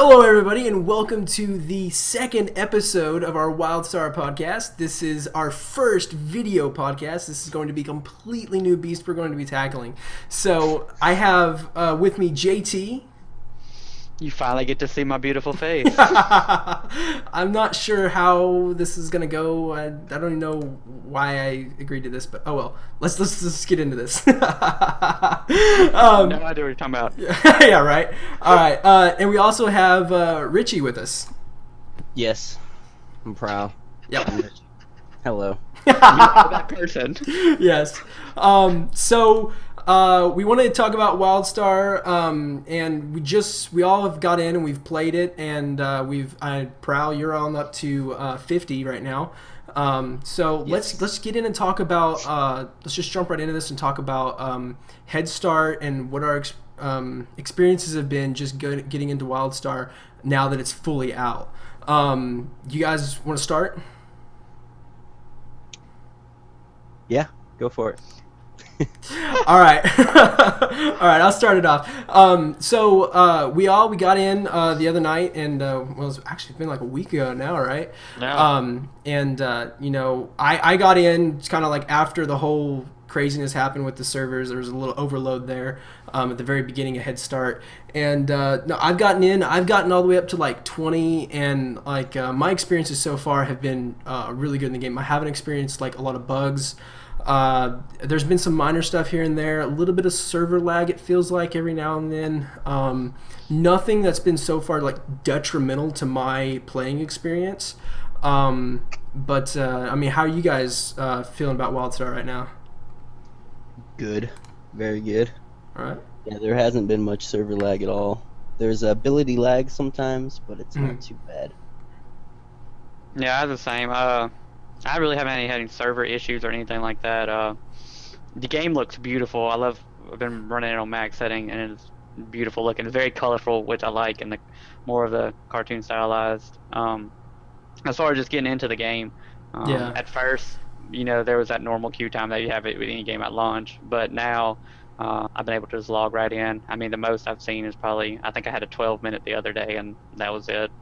Hello, everybody, and welcome to the second episode of our WildStar podcast. This is our first video podcast. This is going to be a completely new beast we're going to be tackling. So I have with me JT. You finally get to see my beautiful face. I'm not sure how this is going to go. I don't even know why I agreed to this, but oh well. Let's get into this. No idea what you're talking about. Yeah, right. All right. And we also have Richie with us. Yes, I'm proud. Yep. Hello. You're that person. Yes. So we wanted to talk about WildStar, and we all have got in and we've played it, and Prowl, you're on up to 50 right now. So Yes. let's get in and talk about. Let's just jump right into this and talk about Head Start and what our experiences have been just getting into WildStar now that it's fully out. You guys want to start? Yeah, go for it. All right. All right, I'll start it off. So we got in the other night, and well, it's actually been like a week ago now, right? No. I got in kind of like after the whole craziness happened with the servers. There was a little overload there at the very beginning of Head Start, and no, I've gotten all the way up to like 20, and like my experiences so far have been really good in the game. I haven't experienced like a lot of bugs. There's been some minor stuff here and there, a little bit of server lag, it feels like, every now and then. Nothing that's been so far like detrimental to my playing experience. I mean, how are you guys feeling about WildStar right now? Good, very good. All right. Yeah, there hasn't been much server lag at all. There's ability lag sometimes, but it's not too bad. Yeah, I have the same. I really haven't had any server issues or anything like that. The game looks beautiful. I've been running it on max setting, and it's beautiful looking. It's very colorful, which I like, and the more of the cartoon stylized. As far as just getting into the game, Yeah. at first, there was that normal queue time that you have with any game at launch, but now I've been able to just log right in. I mean, the most I've seen is probably, I think I had a 12-minute the other day, and that was it.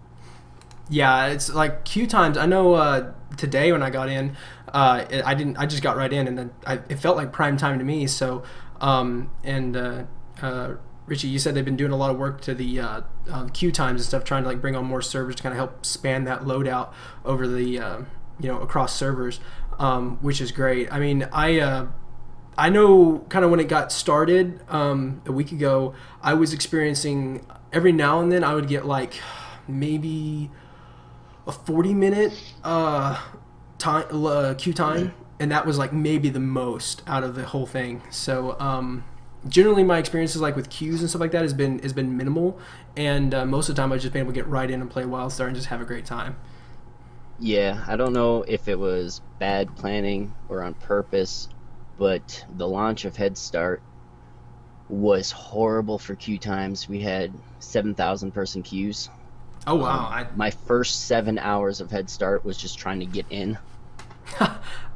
Yeah, it's like queue times. I know today when I got in, I just got right in, and then it felt like prime time to me. So, Richie, you said they've been doing a lot of work to the queue times and stuff, trying to like bring on more servers to kind of help span that loadout over the across servers, which is great. I mean, I know kind of when it got started a week ago, I was experiencing every now and then I would get like maybe a 40-minute queue time, and that was like maybe the most out of the whole thing. So generally my experiences like with queues and stuff like that has been minimal, and most of the time I've just been able to get right in and play WildStar and just have a great time. Yeah, I don't know if it was bad planning or on purpose, but the launch of Head Start was horrible for queue times. We had 7,000 person queues. Oh wow! My first 7 hours of Head Start was just trying to get in.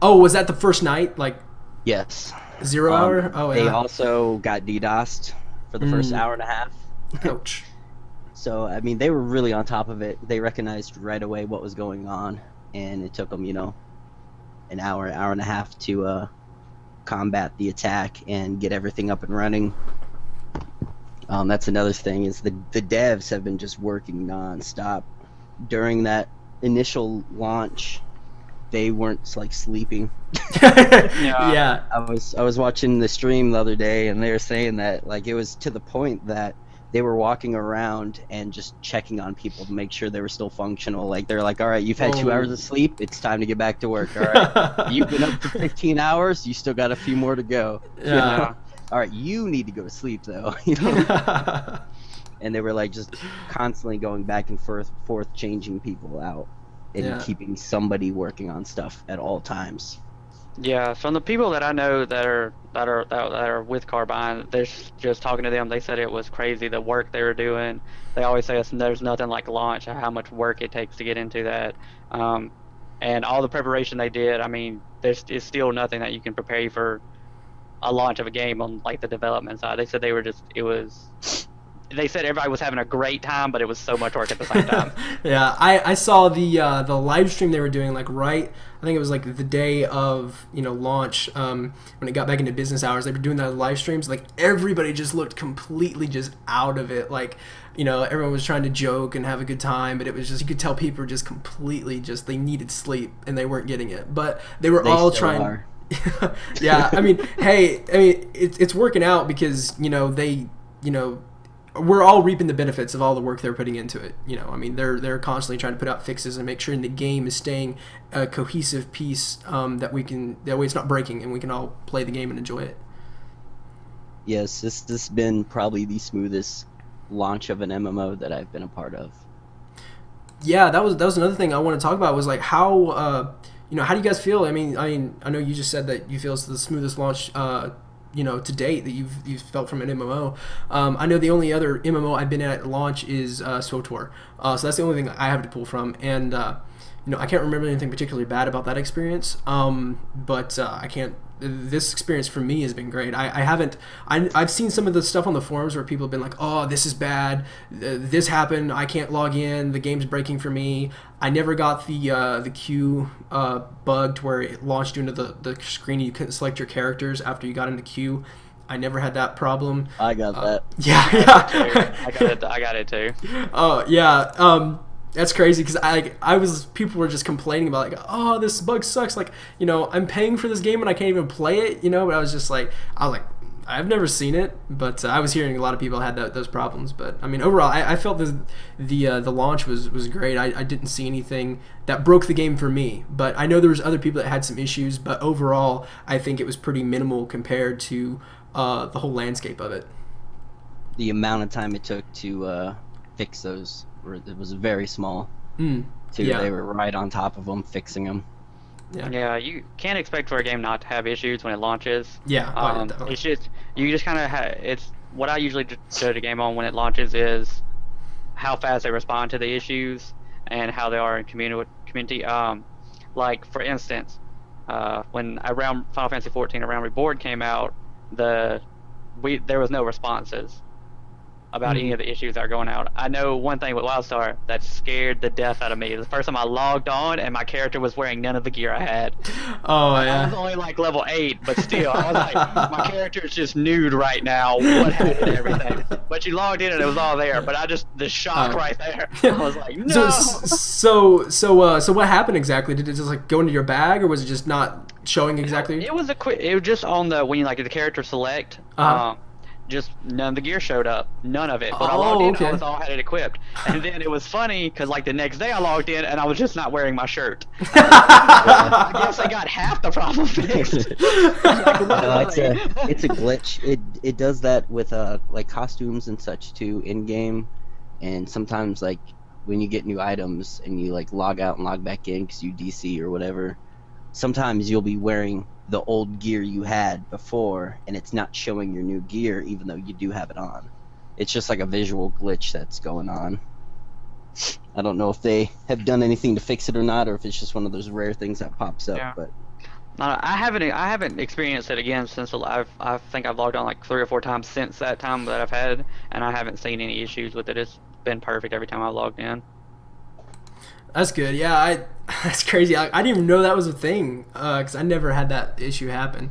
Oh, was that the first night? Like Yes. 0 hour? Oh They yeah. also got DDoSed for the first hour and a half. Ouch. So, I mean, they were really on top of it. They recognized right away what was going on, and it took them, an hour and a half to combat the attack and get everything up and running. That's another thing, is the devs have been just working non-stop. During that initial launch, they weren't like sleeping. Yeah. I was watching the stream the other day, and they were saying that like it was to the point that they were walking around and just checking on people to make sure they were still functional. Like they're like, all right, you've had 2 hours of sleep, it's time to get back to work. All right, you've been up for 15 hours, you still got a few more to go. Yeah. All right, you need to go to sleep though. And they were like just constantly going back and forth changing people out and Yeah. keeping somebody working on stuff at all times. Yeah, from the people that I know that are with Carbine, they're just talking to them. They said it was crazy, the work they were doing. They always say there's nothing like launch, how much work it takes to get into that, and all the preparation they did. I mean, there's still nothing that you can prepare you for a launch of a game on like the development side. They said it was they said everybody was having a great time, but it was so much work at the same time. Yeah, I saw the live stream they were doing like right. I think it was like the day of launch when it got back into business hours. They were doing that live streams. Like everybody just looked completely just out of it. Like everyone was trying to joke and have a good time, but it was just you could tell people were just completely just they needed sleep and they weren't getting it. But they were all trying. Are. Yeah, I mean, it's working out because they we're all reaping the benefits of all the work they're putting into it. I mean, they're constantly trying to put out fixes and make sure the game is staying a cohesive piece that way it's not breaking and we can all play the game and enjoy it. Yes, this has been probably the smoothest launch of an MMO that I've been a part of. Yeah, that was another thing I want to talk about was like how how do you guys feel? I mean, I know you just said that you feel it's the smoothest launch to date that you've felt from an MMO. I know the only other MMO I've been at launch is SWTOR. So that's the only thing I have to pull from. And I can't remember anything particularly bad about that experience. But I can't. This experience for me has been great. I've seen some of the stuff on the forums where people have been like, "Oh, this is bad. This happened. I can't log in. The game's breaking for me." I never got the queue bugged where it launched you into the screen and you couldn't select your characters after you got into queue. I never had that problem. I got that. Yeah. I got it too. Oh yeah. That's crazy because people were just complaining about like, oh, this bug sucks. Like, I'm paying for this game and I can't even play it. But I was like, I've never seen it, but I was hearing a lot of people had those problems. But I mean, overall, I felt the launch was great. I didn't see anything that broke the game for me, but I know there was other people that had some issues. But overall, I think it was pretty minimal compared to the whole landscape of it. The amount of time it took to fix those. It was very small. Yeah. They were right on top of them, fixing them. Yeah, you can't expect for a game not to have issues when it launches. Yeah, it's just you just kind of it's what I usually judge a game on when it launches is how fast they respond to the issues and how they are in community. Like for instance, when around Final Fantasy 14 Around Reborn came out, there was no responses about any of the issues that are going out. I know one thing with WildStar that scared the death out of me. The first time I logged on and my character was wearing none of the gear I had. Oh, yeah. I was only like level 8, but still, I was like, my character is just nude right now. What happened to everything? But you logged in and it was all there. But the shock right there. I was like, no. So what happened exactly? Did it just like go into your bag, or was it just not showing exactly? It was just on when the character select. Just none of the gear showed up. None of it. But I logged in, okay. I had it equipped. And then it was funny, because like the next day I logged in, and I was just not wearing my shirt. I guess I got half the problem fixed. It's a glitch. It does that with like costumes and such too, in-game. And sometimes like when you get new items and you like log out and log back in because you DC or whatever, sometimes you'll be wearing the old gear you had before and it's not showing your new gear even though you do have it on. It's just like a visual glitch that's going on. I don't know if they have done anything to fix it or not, or if it's just one of those rare things that pops up. Yeah. But I haven't experienced it again since I think I've logged on like 3 or 4 times since that time that I've had, and I haven't seen any issues with it. It's been perfect every time I've logged in. That's good. Yeah, that's crazy. I didn't even know that was a thing because I never had that issue happen.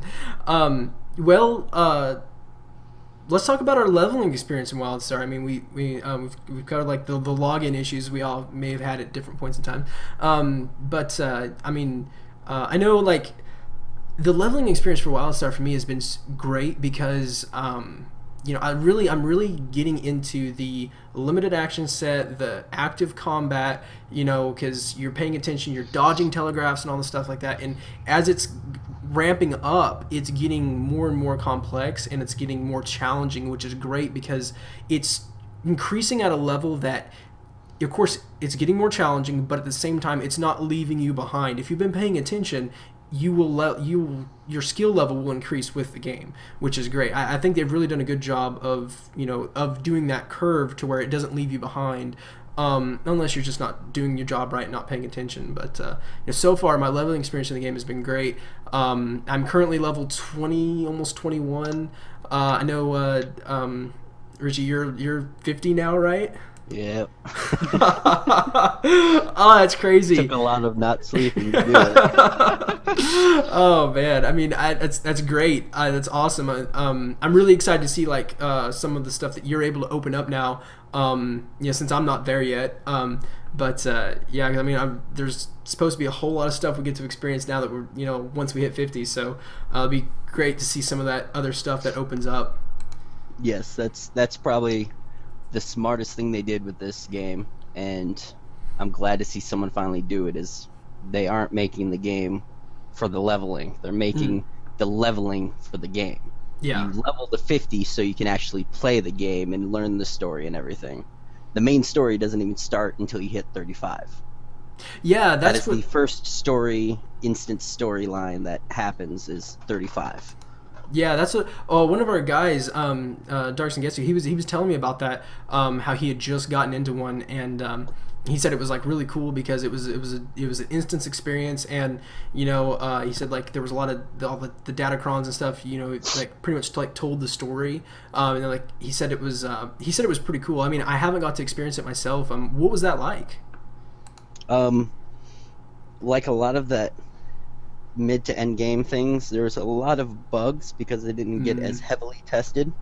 Let's talk about our leveling experience in WildStar. I mean, we've covered like the login issues we all may have had at different points in time. I know like the leveling experience for WildStar for me has been great because I'm really getting into the limited action set, the active combat, because you're paying attention, you're dodging telegraphs and all the stuff like that. And as it's ramping up, it's getting more and more complex and it's getting more challenging, which is great because it's increasing at a level that, of course, it's getting more challenging, but at the same time, it's not leaving you behind. If you've been paying attention, your skill level will increase with the game, which is great. I think they've really done a good job of doing that curve to where it doesn't leave you behind, unless you're just not doing your job right and not paying attention. But so far, my leveling experience in the game has been great. I'm currently level 20, almost 21. I know Richie, you're 50 now, right? Yep. Oh, that's crazy. Took a lot of not sleeping to do it. Oh man, I mean, that's great. That's awesome. I'm really excited to see like some of the stuff that you're able to open up now. Since I'm not there yet. But yeah, I mean, there's supposed to be a whole lot of stuff we get to experience now that we're, once we hit 50. So it'll be great to see some of that other stuff that opens up. Yes, that's probably the smartest thing they did with this game, and I'm glad to see someone finally do it. Is they aren't making the game for the leveling; they're making the leveling for the game. Yeah, you level to 50 so you can actually play the game and learn the story and everything. The main story doesn't even start until you hit 35. Yeah, that is the first instant storyline that happens is 35. Yeah, that's what. Oh, one of our guys, Darkson Getsu, he was telling me about that. How he had just gotten into one, and he said it was like really cool because it was an instance experience, and he said like there was a lot of all the datacrons and stuff. Like pretty much like told the story, and then, like he said it was pretty cool. I mean, I haven't got to experience it myself. What was that like? Like a lot of that mid to end game things, there's a lot of bugs because they didn't get as heavily tested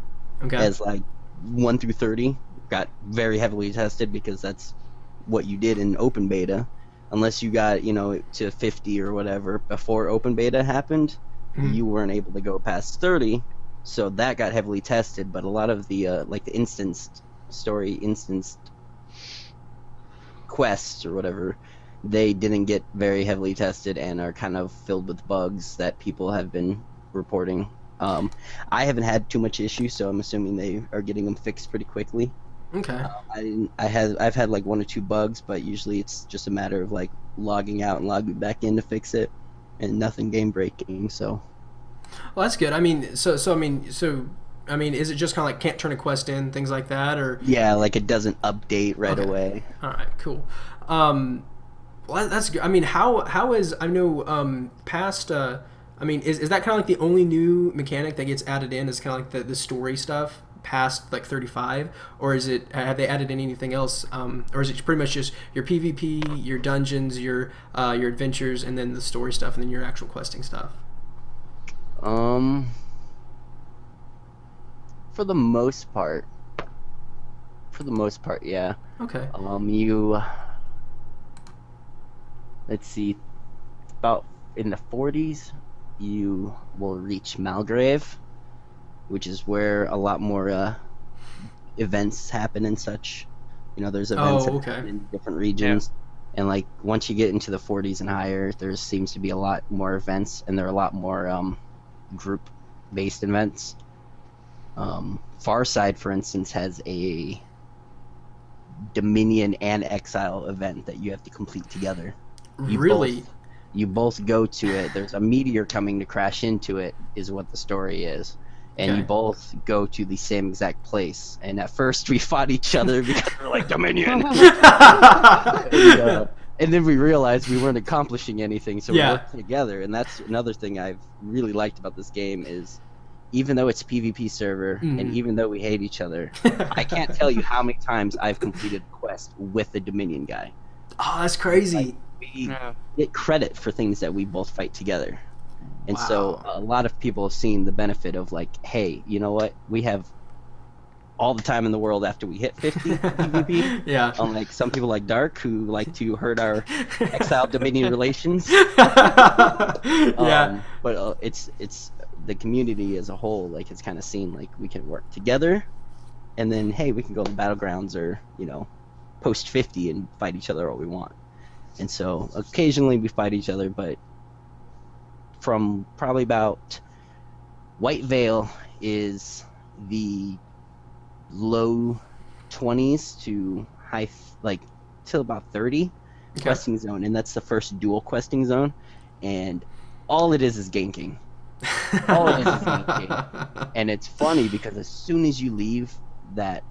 as like 1 through 30 got very heavily tested because that's what you did in open beta. Unless you got to 50 or whatever before open beta happened, you weren't able to go past 30, so that got heavily tested. But a lot of the like the instanced quests or whatever, they didn't get very heavily tested and are kind of filled with bugs that people have been reporting. I haven't had too much issue, so I'm assuming they are getting them fixed pretty quickly. Okay. I've had like 1 or 2 bugs, but usually it's just a matter of like logging out and logging back in to fix it, and nothing game breaking. So. Well, that's good. I mean, is it just kind of like can't turn a quest in, things like that, or? Yeah, like it doesn't update right away. All right, cool. Well, that's good. I mean, how is past? I mean, is that kind of like the only new mechanic that gets added in? Is kind of like the story stuff past like 35, or have they added anything else? Or is it pretty much just your PvP, your dungeons, your adventures, and then the story stuff, and then your actual questing stuff? For the most part, yeah. Okay. Let's see, about in the 40s, you will reach Malgrave, which is where a lot more events happen and such. There's events that happen in different regions, and like once you get into the 40s and higher, there seems to be a lot more events, and there are a lot more group-based events. Farside, for instance, has a Dominion and Exile event that you have to complete together. You both go to it. There's a meteor coming to crash into it, is what the story is. And you both go to the same exact place. And at first we fought each other because we're like, Dominion! And then we realized we weren't accomplishing anything, so we worked together. And that's another thing I've really liked about this game is, even though it's a PvP server, and even though we hate each other, I can't tell you how many times I've completed a quest with the Dominion guy. Oh, that's crazy. Like, we get credit for things that we both fight together. And so a lot of people have seen the benefit of like, hey, you know what? We have all the time in the world after we hit 50 PvP. Yeah. Unlike some people like Dark who like to hurt our Exile Dominion relations. Yeah. But it's the community as a whole, like, it's kind of seen like we can work together, and then hey, we can go to battlegrounds or post 50 and fight each other all we want. And so occasionally we fight each other, but from probably about White Veil is the low 20s to high till about 30 questing zone, and that's the first dual questing zone, and all it is ganking. All it is ganking. And it's funny because as soon as you leave that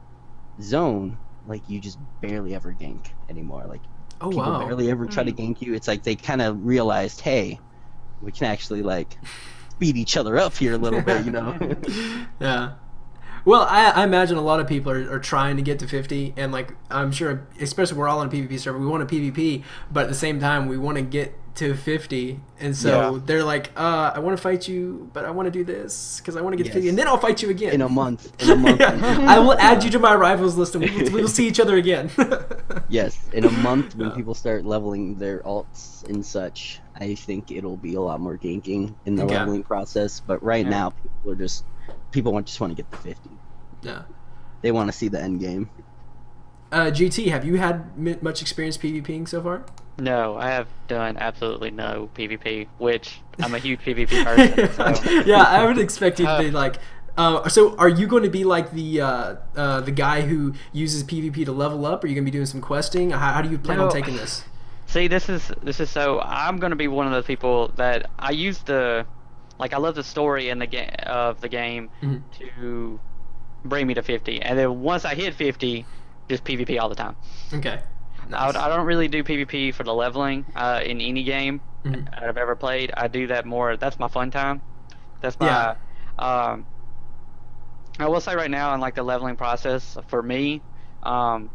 zone, like, you just barely ever gank anymore. Like, people barely ever try to gank you. It's like they kind of realized, hey, we can actually like beat each other up here a little bit, Yeah. Well, I imagine a lot of people are trying to get to 50, and like I'm sure, especially we're all on a PvP server, we want a PvP, but at the same time we want to get to 50, and so they're like, I want to fight you, but I want to do this because I want to get to 50, and then I'll fight you again in a month. I will add you to my rivals list, and we will see each other again. Yes, in a month when people start leveling their alts and such, I think it'll be a lot more ganking in the leveling process. But right now, people just want to get to 50. Yeah, they want to see the end game. GT, have you had much experience PvPing so far? No, I have done absolutely no PvP, which I'm a huge PvP person. So. Yeah, I would expect you to be like. So, are you going to be like the guy who uses PvP to level up? Are you going to be doing some questing? How do you plan on taking this? See, this is so. I'm going to be one of those people that I use I love the story in the game to bring me to 50, and then once I hit 50, just PvP all the time. Okay. Nice. I don't really do PvP for the leveling in any game I've ever played. I do that more. That's my fun time. That's my. I will say right now, in like the leveling process for me, I'm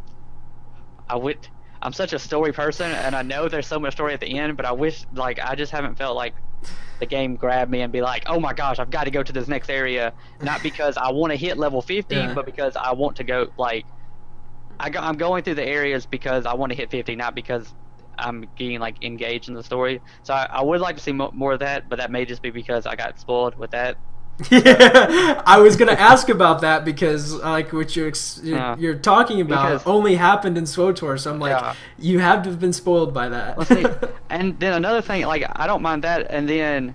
such a story person, and I know there's so much story at the end, but I wish I just haven't felt like the game grabbed me and be like, oh my gosh, I've got to go to this next area, not because I want to hit level 50, but because I want to go I'm going through the areas because I want to hit 50, not because I'm getting engaged in the story. So I would like to see more of that, but that may just be because I got spoiled with that. Yeah, I was gonna ask about that because what you're talking about only happened in SWTOR, so I'm like, you have to have been spoiled by that. Let's see. And then another thing, I don't mind that, and then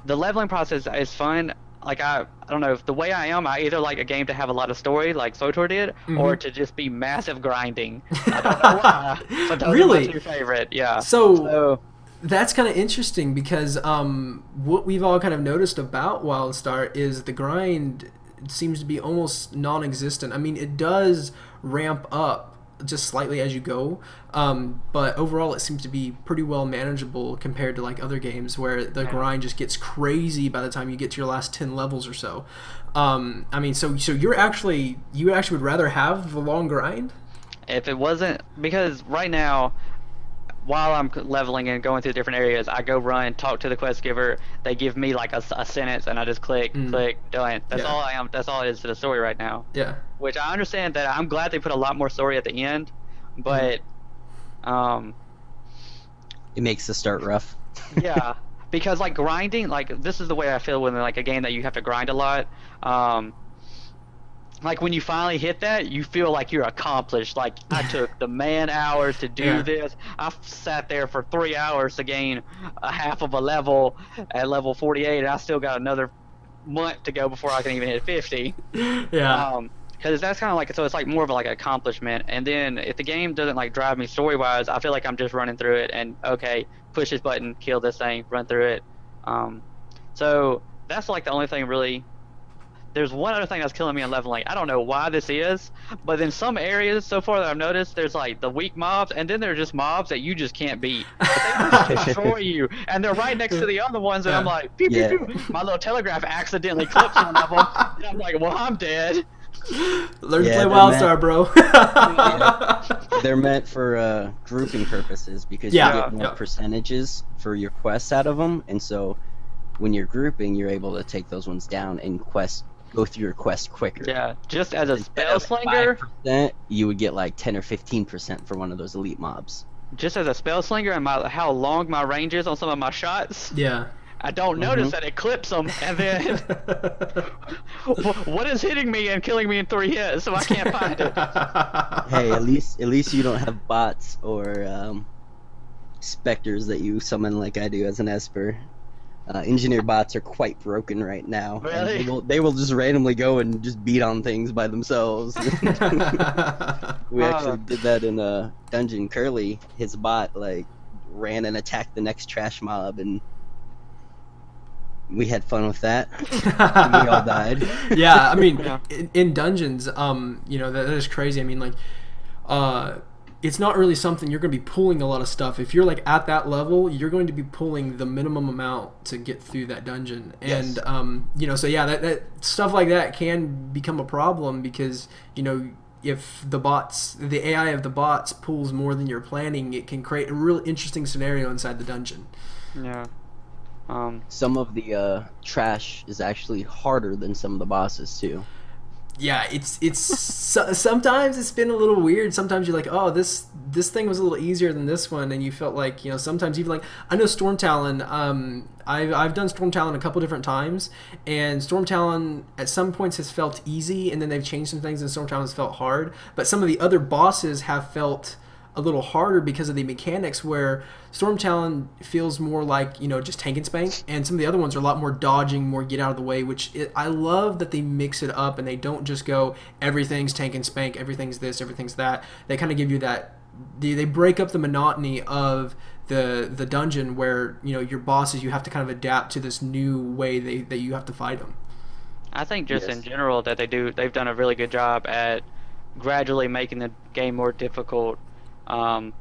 the leveling process is fun. I don't know, the way I am, I either like a game to have a lot of story like SWTOR did, or to just be massive grinding. I don't know why, but those are my two favorite. Yeah. So that's kind of interesting because what we've all kind of noticed about WildStar is the grind seems to be almost non-existent. I mean, it does ramp up just slightly as you go, but overall it seems to be pretty well manageable compared to other games where the grind just gets crazy by the time you get to your last 10 levels or so. I mean, so you actually would rather have the long grind? If it wasn't, because right now, while I'm leveling and going through different areas, I go run, talk to the quest giver. They give me a sentence, and I just click, done. That's all I am. That's all it is to the story right now. Yeah. Which I understand that I'm glad they put a lot more story at the end, but it makes the start rough. Yeah, because grinding, this is the way I feel when a game that you have to grind a lot. When you finally hit that, you feel like you're accomplished. I took the man hours to do this. I sat there for 3 hours to gain a half of a level at level 48, and I still got another month to go before I can even hit 50. Yeah. Because that's kind of so it's more of an accomplishment. And then if the game doesn't drive me story-wise, I feel like I'm just running through it and, okay, push this button, kill this thing, run through it. So that's the only thing really. There's one other thing that's killing me in leveling. I don't know why this is, but in some areas so far that I've noticed, there's the weak mobs, and then there's just mobs that you just can't beat. But they just destroy you, and they're right next to the other ones, and I'm like, pew, pew, pew. My little telegraph accidentally clips one of them, and I'm like, well, I'm dead. Learn to play WildStar, bro. They're meant for grouping purposes because you get more percentages for your quests out of them, and so when you're grouping, you're able to take those ones down and go through your quest quicker. Yeah, just as a spell slinger, you would get 10 or 15% for one of those elite mobs. Just as a spell slinger and how long my range is on some of my shots. Yeah. I don't notice that it clips them, and then what is hitting me and killing me in 3 hits, so I can't find it. Hey, at least you don't have bots or specters that you summon like I do as an Esper. Engineer bots are quite broken right now. Really? They will just randomly go and just beat on things by themselves. We actually did that in a dungeon. Curly, his bot, ran and attacked the next trash mob, and we had fun with that. We all died. Yeah, I mean, in dungeons, that is crazy. I mean, it's not really something you're going to be pulling a lot of stuff. If you're like at that level, you're going to be pulling the minimum amount to get through that dungeon. Yes. And you know, so yeah, that stuff like that can become a problem because, you know, if the AI of the bots pulls more than you're planning, it can create a real interesting scenario inside the dungeon. Yeah. Some of the trash is actually harder than some of the bosses too. Yeah, it's sometimes it's been a little weird. Sometimes you're like, oh, this thing was a little easier than this one, and you felt like, you know, sometimes even like, I know Storm Talon. I've done Storm Talon a couple different times, and Storm Talon at some points has felt easy, and then they've changed some things, and Storm Talon has felt hard. But some of the other bosses have felt a little harder because of the mechanics, where Storm Talon feels more like, you know, just tank and spank, and some of the other ones are a lot more dodging, more get out of the way, I love that they mix it up and they don't just go everything's tank and spank, everything's this, everything's that. They kind of give you that, they break up the monotony of the dungeon where, you know, your bosses, you have to kind of adapt to this new way that you have to fight them. I think just Yes. in general that they've done a really good job at gradually making the game more difficult,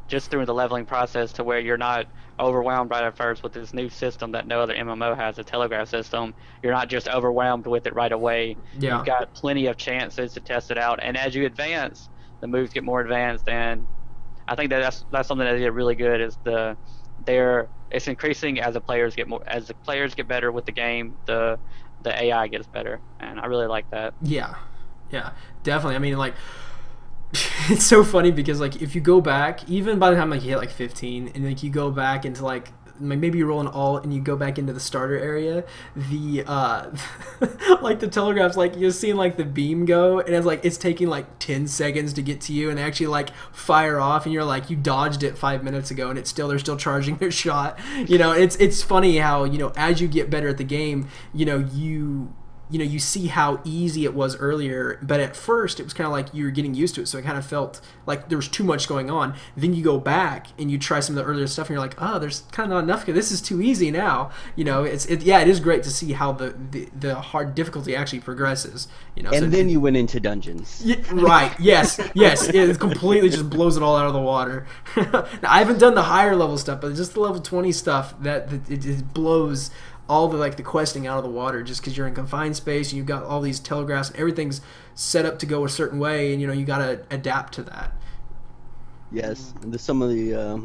just through the leveling process, to where you're not overwhelmed right at first with this new system that no other MMO has, a telegraph system. You're not just overwhelmed with it right away. Yeah. You've got plenty of chances to test it out, and as you advance, the moves get more advanced, and I think that's something that they did really good. Is it's increasing as the players get better with the game, the AI gets better, and I really like that. Yeah, definitely. I mean, like, it's so funny because, like, if you go back, even by the time, like, you hit like 15, and like you go back into like maybe you roll an alt and you go back into the starter area, the like the telegraphs, like, you're seeing like the beam go, and it's like it's taking like 10 seconds to get to you, and they actually like fire off, and you're like, you dodged it 5 minutes ago, and they're still charging their shot. You know, it's funny how, you know, as you get better at the game, you know, you see how easy it was earlier, but at first it was kind of like you were getting used to it, so it kind of felt like there was too much going on. Then you go back and you try some of the earlier stuff, and you're like, oh, there's kind of not enough. This is too easy now. You know, it is great to see how the hard difficulty actually progresses. You know, And so then you went into dungeons. yeah, right. Yes. It completely just blows it all out of the water. Now, I haven't done the higher level stuff, but just the level 20 stuff that it blows all the like the questing out of the water, just because you're in confined space and you've got all these telegraphs and everything's set up to go a certain way, and you know you got to adapt to that. Yes, and some of the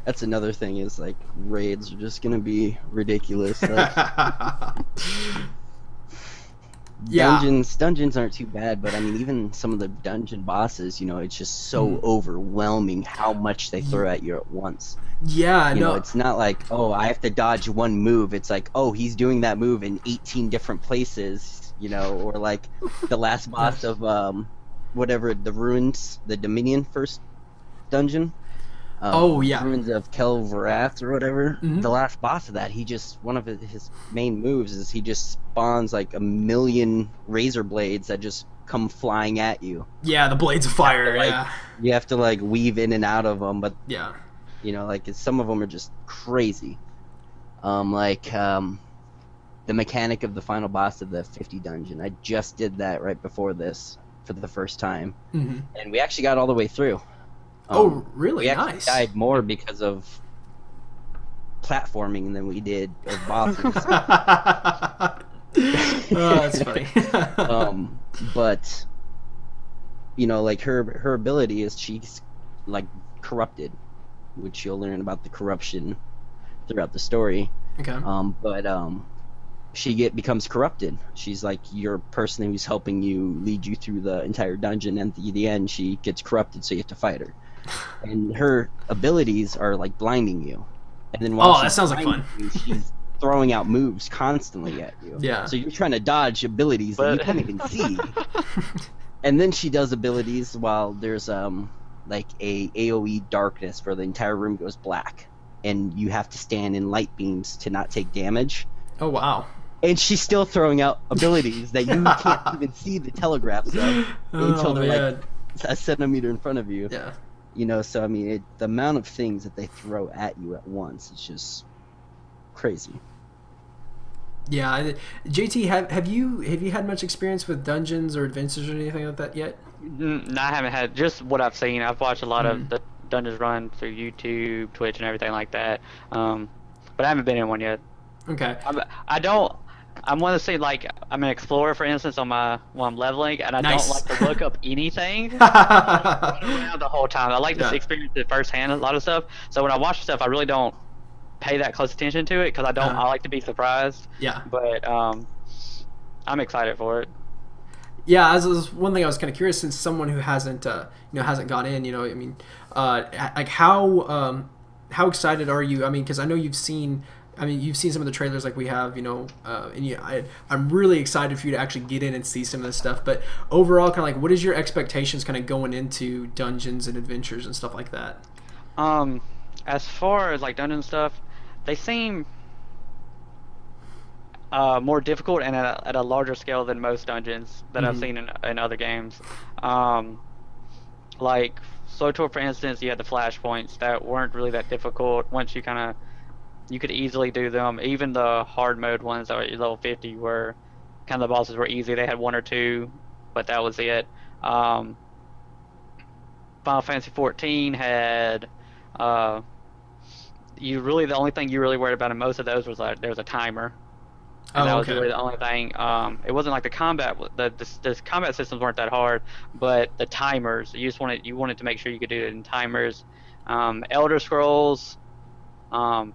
that's another thing, is like raids are just gonna be ridiculous. Like, Yeah. Dungeons aren't too bad, but I mean, even some of the dungeon bosses, you know, it's just so overwhelming how much they throw at you at once. Yeah, You no, know, it's not like, oh, I have to dodge one move. It's like, oh, he's doing that move in 18 different places, you know, or like the last boss of whatever, the ruins, the Dominion first dungeon. Oh, yeah. Ruins of Kelvarath or whatever. Mhm. The last boss of that, one of his main moves is he just spawns like a million razor blades that just come flying at you. yeah, the blades of fire. Like, Yeah, you have to like weave in and out of them, but yeah. you know, like some of them are just crazy. The mechanic of the final boss of the 50 dungeon. I just did that right before this for the first time, Hmm. and we actually got all the way through. Oh, really? We actually Nice. died more because of platforming than we did of bosses. Oh, that's funny. But you know, like her ability is she's like corrupted, which you'll learn about the corruption throughout the story. Okay. She becomes corrupted. She's like your person who's helping you lead you through the entire dungeon, and at the end she gets corrupted, so you have to fight her. And her abilities are like blinding you. And then while Oh, that she's sounds like blinding you, she's throwing out moves constantly at you. Yeah. So you're trying to dodge abilities that you can't even see. And then she does abilities while there's like a AoE darkness where the entire room goes black, and you have to stand in light beams to not take damage. Oh, wow. And she's still throwing out abilities that you can't even see the telegraphs of until they're like a centimeter in front of you. Yeah. You know, so I mean, the amount of things that they throw at you at once is just crazy. Yeah. JT, have you had much experience with dungeons or adventures or anything like that yet? I haven't had just what I've seen. I've watched a lot of Mm. the dungeons run through YouTube, Twitch, and everything like that. But I haven't been in one yet. Okay. I don't. I want to say like I'm an explorer, for instance, on my while I'm leveling, and I don't Nice. like to look up anything. I just run around the whole time. I like to Yeah. experience it firsthand, a lot of stuff. So when I watch stuff, I really don't pay that close attention to it because I don't. Uh-huh. I like to be surprised. Yeah. But I'm excited for it. Yeah, as was one thing I was kind of curious, since someone who hasn't, hasn't gone in, I mean, like how excited are you? I mean, because I know you've seen some of the trailers like we have, I'm really excited for you to actually get in and see some of this stuff. But overall, kind of like, what is your expectations kind of going into dungeons and adventures and stuff like that? As far as like dungeon stuff, they seem more difficult and at a larger scale than most dungeons that I've seen in other games. Like SWTOR, for instance, you had the flashpoints that weren't really that difficult. Once you could easily do them. Even the hard mode ones that were level 50 were kind of the bosses were easy. They had one or two, but that was it. Final Fantasy 14 had the only thing you really worried about in most of those was like there was a timer. And that was really the only thing. It wasn't like the combat. The combat systems weren't that hard, but the timers. You wanted to make sure you could do it in timers. Elder Scrolls, kind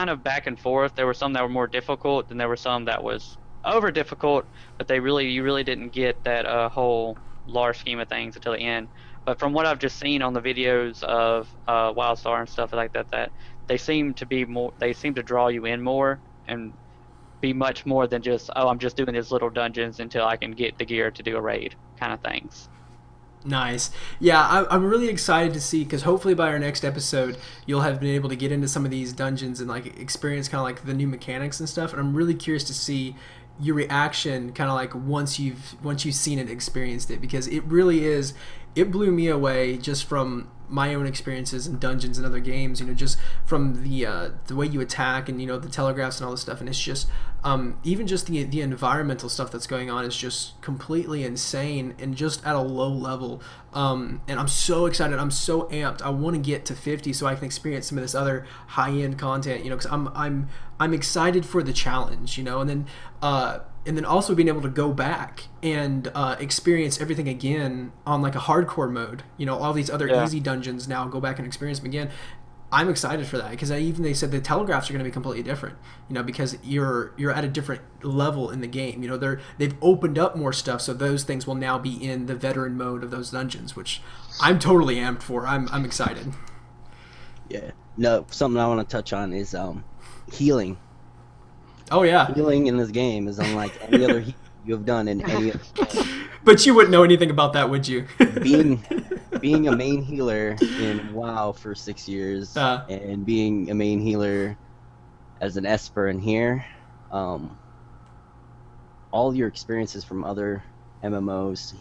of back and forth. There were some that were more difficult, and there were some that was over difficult. But you really didn't get that whole large scheme of things until the end. But from what I've just seen on the videos of WildStar and stuff like that, that they seem to be more. They seem to draw you in more and be much more than just, oh, I'm just doing these little dungeons until I can get the gear to do a raid kind of things. Nice. Yeah, I'm really excited to see, because hopefully by our next episode you'll have been able to get into some of these dungeons and like experience kind of like the new mechanics and stuff. And I'm really curious to see your reaction kind of like once you've seen it, experienced it, because it really is. It blew me away just from my own experiences in dungeons and other games, just from the way you attack and the telegraphs and all this stuff. And it's just even just the environmental stuff that's going on is just completely insane and just at a low level. And I'm so excited, I'm so amped. I want to get to 50 so I can experience some of this other high-end content, because I'm excited for the challenge, and then also being able to go back and experience everything again on like a hardcore mode. All these other easy dungeons now, go back and experience them again. I'm excited for that, because they said the telegraphs are going to be completely different. Because you're at a different level in the game. They've opened up more stuff, so those things will now be in the veteran mode of those dungeons, which I'm totally amped for. I'm excited. Yeah. No, something I want to touch on is healing. Oh yeah. Healing in this game is unlike any other heal you have done in any other game. But you wouldn't know anything about that, would you? being a main healer in WoW for 6 years, and being a main healer as an Esper in here, all your experiences from other MMOs,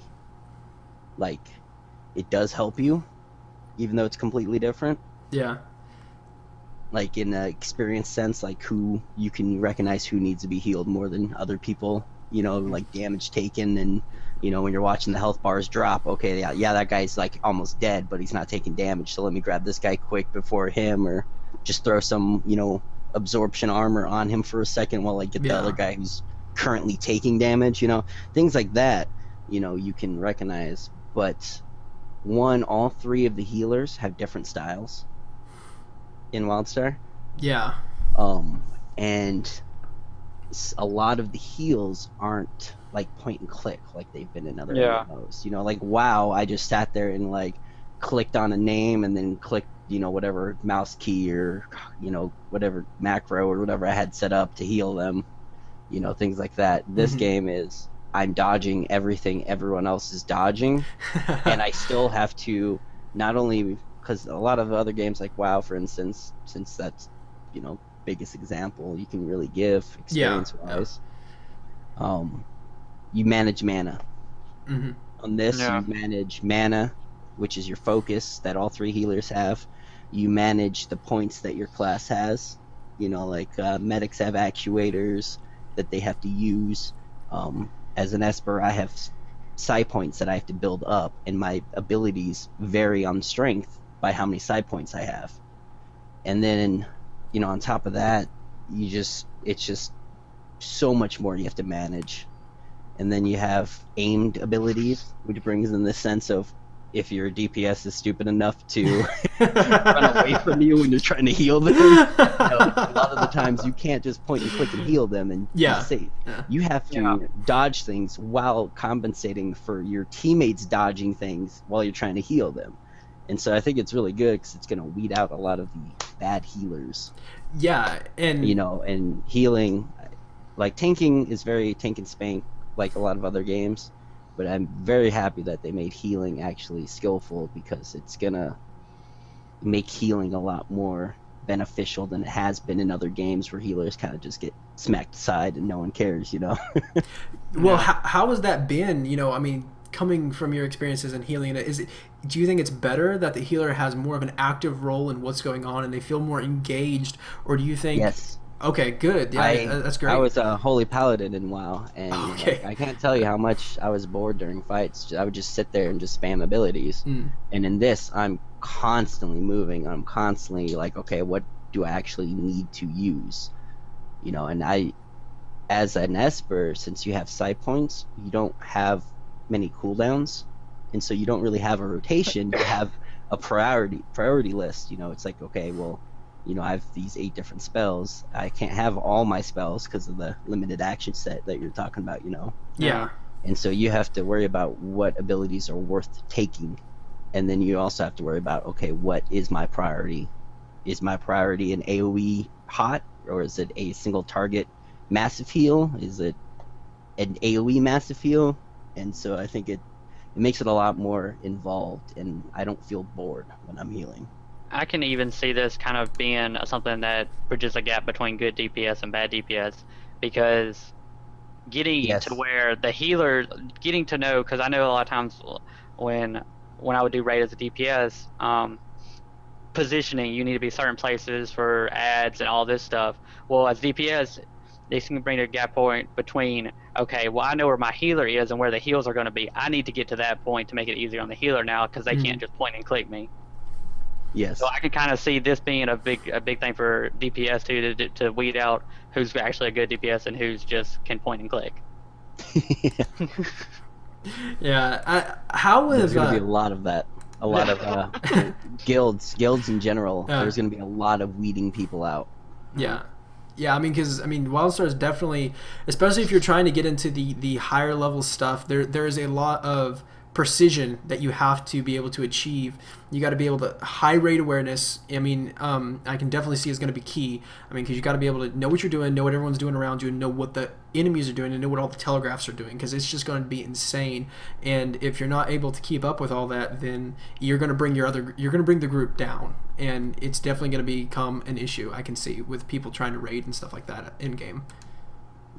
like, it does help you, even though it's completely different. Yeah. Like in an experience sense, like who you can recognize who needs to be healed more than other people, like damage taken, and when you're watching the health bars drop, okay, yeah, that guy's like almost dead, but he's not taking damage, so let me grab this guy quick before him, or just throw some absorption armor on him for a second while I get the other guy who's currently taking damage, things like that, you can recognize. But all three of the healers have different styles in WildStar. Yeah. And a lot of the heals aren't like point and click like they've been in other MMOs. Like WoW, I just sat there and like clicked on a name and then clicked, whatever mouse key or whatever macro or whatever I had set up to heal them, things like that. This game is, I'm dodging everything everyone else is dodging, and I still have to, not only because a lot of other games like WoW, for instance, since that's biggest example you can really give experience wise, you manage mana. On this, you manage mana, which is your focus that all three healers have. You manage the points that your class has, like medics have actuators that they have to use. As an Esper, I have psi points that I have to build up, and my abilities vary on strength by how many psi points I have. And then, on top of that, it's just so much more you have to manage. And then you have aimed abilities, which brings in the sense of if your DPS is stupid enough to run away from you when you're trying to heal them. A lot of the times you can't just point and click and heal them and be safe. Yeah. You have to dodge things while compensating for your teammates dodging things while you're trying to heal them. And so I think it's really good because it's going to weed out a lot of the bad healers. Yeah, and and healing, like tanking is very tank and spank, like a lot of other games. But I'm very happy that they made healing actually skillful, because it's gonna make healing a lot more beneficial than it has been in other games where healers kind of just get smacked aside and no one cares. Well, how has that been? I mean, coming from your experiences in healing, do you think it's better that the healer has more of an active role in what's going on and they feel more engaged, or do you think? Yes. Okay, good. Yeah, that's great. I was a holy paladin in WoW, and Okay. I can't tell you how much I was bored during fights. I would just sit there and just spam abilities. And in this, I'm constantly moving. I'm constantly like, okay, what do I actually need to use? And I, as an Esper, since you have psi points, you don't have many cooldowns, and so you don't really have a rotation. You have a priority list. It's like, okay, well, I have these 8 different spells. I can't have all my spells because of the limited action set that you're talking about, Yeah. And so you have to worry about what abilities are worth taking. And then you also have to worry about, okay, what is my priority? Is my priority an AoE hot, or is it a single target massive heal? Is it an AoE massive heal? And so I think it makes it a lot more involved, and I don't feel bored when I'm healing. I can even see this kind of being something that bridges a gap between good DPS and bad DPS, because getting to where the healer, getting to know, because I know a lot of times when I would do raid as a DPS, positioning, you need to be certain places for ads and all this stuff. Well, as DPS, they can bring a gap point between, okay, well, I know where my healer is and where the heals are going to be. I need to get to that point to make it easier on the healer now, because they can't just point and click me. Yes. So I can kind of see this being a big thing for DPS too, to weed out who's actually a good DPS and who's just can point and click. Yeah. How is there's going to be a lot of that. A lot of guilds in general. There's going to be a lot of weeding people out. Yeah. Yeah, because WildStar is definitely, especially if you're trying to get into the higher level stuff, there is a lot of precision that you have to be able to achieve. You got to be able to high rate awareness. I can definitely see is going to be key. Because you got to be able to know what you're doing, know what everyone's doing around you, and know what the enemies are doing, and know what all the telegraphs are doing, because it's just going to be insane. And if you're not able to keep up with all that, then you're going to bring the group down, and it's definitely going to become an issue. I can see with people trying to raid and stuff like that in game.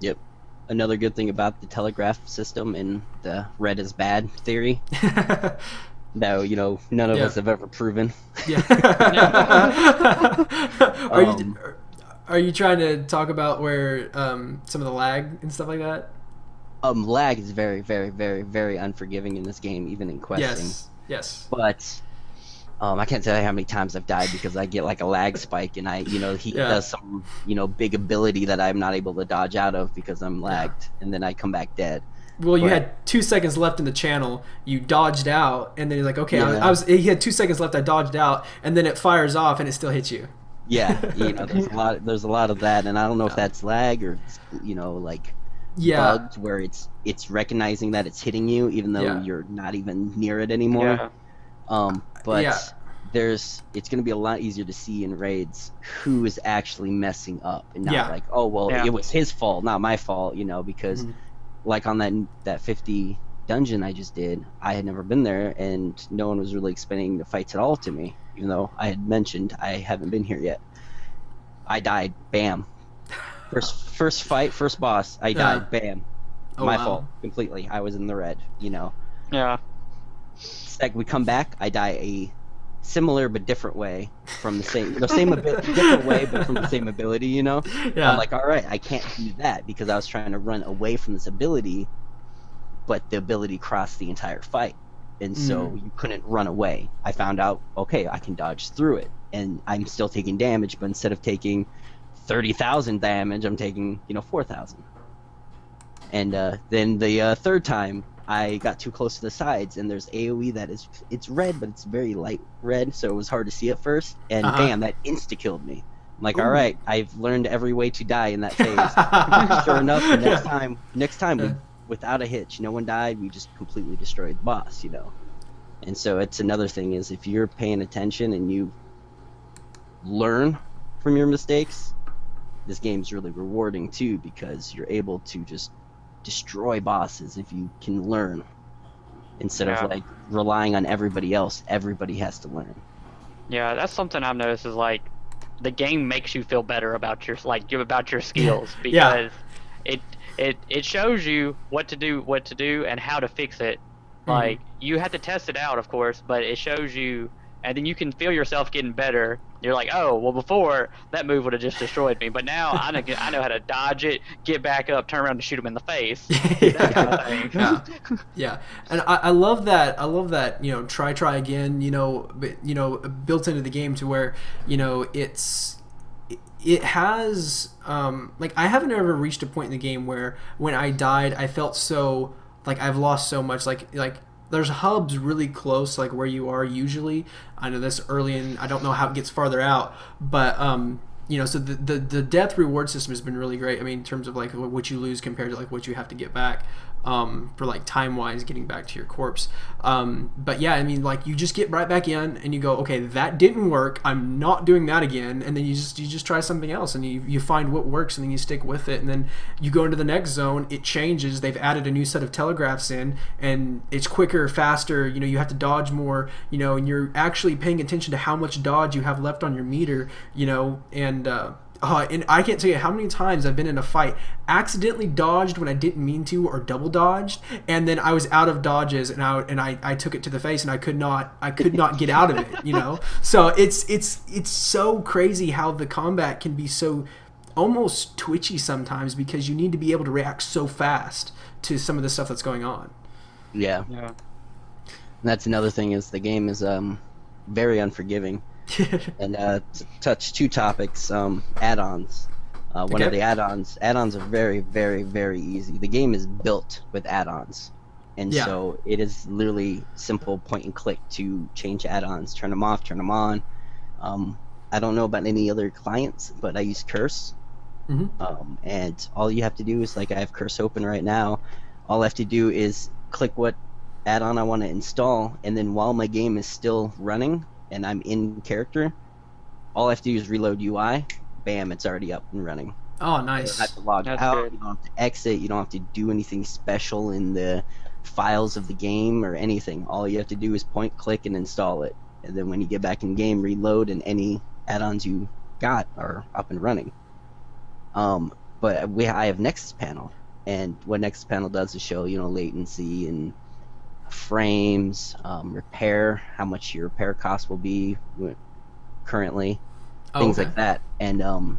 Yep. Another good thing about the telegraph system and the red is bad theory that none of us have ever proven. Yeah. Are you trying to talk about where some of the lag and stuff like that? Lag is very, very, very, very unforgiving in this game, even in questing. Yes. But I can't tell you how many times I've died because I get like a lag spike, and he does some big ability that I'm not able to dodge out of because I'm lagged, and then I come back dead. Well, you had 2 seconds left in the channel. You dodged out, and then you're like, okay, he had 2 seconds left. I dodged out, and then it fires off, and it still hits you. Yeah, there's a lot of that, and I don't know if that's lag or bugged where it's recognizing that it's hitting you even though you're not even near it anymore. But it's going to be a lot easier to see in raids who is actually messing up, and not it was his fault, not my fault, because like on that 50 dungeon I just did, I had never been there, and no one was really explaining the fights at all to me, even though I had mentioned I haven't been here yet. I died, bam. First fight, first boss, I died, bam. My fault, completely. I was in the red, Yeah. We come back, I die a similar but different way from different way but from the same ability, I'm like, all right, I can't do that because I was trying to run away from this ability, but the ability crossed the entire fight. And so you couldn't run away. I found out, okay, I can dodge through it, and I'm still taking damage, but instead of taking 30,000 damage, I'm taking 4,000. And then the third time, I got too close to the sides, and there's AoE that it's red, but it's very light red, so it was hard to see at first. And bam, that insta-killed me. I'm like, all right, I've learned every way to die in that phase. Sure enough, the next time, without a hitch, no one died. We just completely destroyed the boss, And so it's another thing is if you're paying attention and you learn from your mistakes, this game's really rewarding too, because you're able to just destroy bosses if you can learn instead of like relying on everybody else. Everybody has to learn. Yeah, that's something I've noticed is like the game makes you feel better about your skills because it shows you what to do and how to fix it. Like you have to test it out, of course, but it shows you, and then you can feel yourself getting better. You're like, oh, well, before that move would have just destroyed me, but now I know how to dodge it, get back up, turn around and shoot him in the face. That kind of thing. Yeah, and I love that. I love that. Try again. Built into the game to where it has like I haven't ever reached a point in the game where when I died I felt so like I've lost so much. Like there's hubs really close, like where you are usually. I know this early, and I don't know how it gets farther out, but so the death reward system has been really great. I mean, in terms of like what you lose compared to like what you have to get back, for like time wise getting back to your corpse. But yeah, I mean, like you just get right back in and you go, okay, that didn't work. I'm not doing that again. And then you just try something else, and you find what works, and then you stick with it. And then you go into the next zone. It changes. They've added a new set of telegraphs in, and it's quicker, faster. You have to dodge more. And you're actually paying attention to how much dodge you have left on your meter. And I can't tell you how many times I've been in a fight, accidentally dodged when I didn't mean to, or double dodged, and then I was out of dodges, and I took it to the face, and I could not get out of it. So it's so crazy how the combat can be so almost twitchy sometimes, because you need to be able to react so fast to some of the stuff that's going on. Yeah. And that's another thing is the game is very unforgiving. And to touch two topics, add-ons. One of the add-ons are very, very, very easy. The game is built with add-ons, and so it is literally simple point and click to change add-ons, turn them off, turn them on. I don't know about any other clients, but I use Curse. And all you have to do is, like, I have Curse open right now. All I have to do is click what add-on I want to install, and then while my game is still running and I'm in character, all I have to do is reload UI. Bam, it's already up and running. Oh, nice. You don't have to log out. You don't have to exit. You don't have to do anything special in the files of the game or anything. All you have to do is point, click, and install it. And then when you get back in game, reload, and any add-ons you got are up and running. But I have Nexus Panel, and what Nexus Panel does is show latency and frames, repair, how much your repair cost will be currently, things like that. And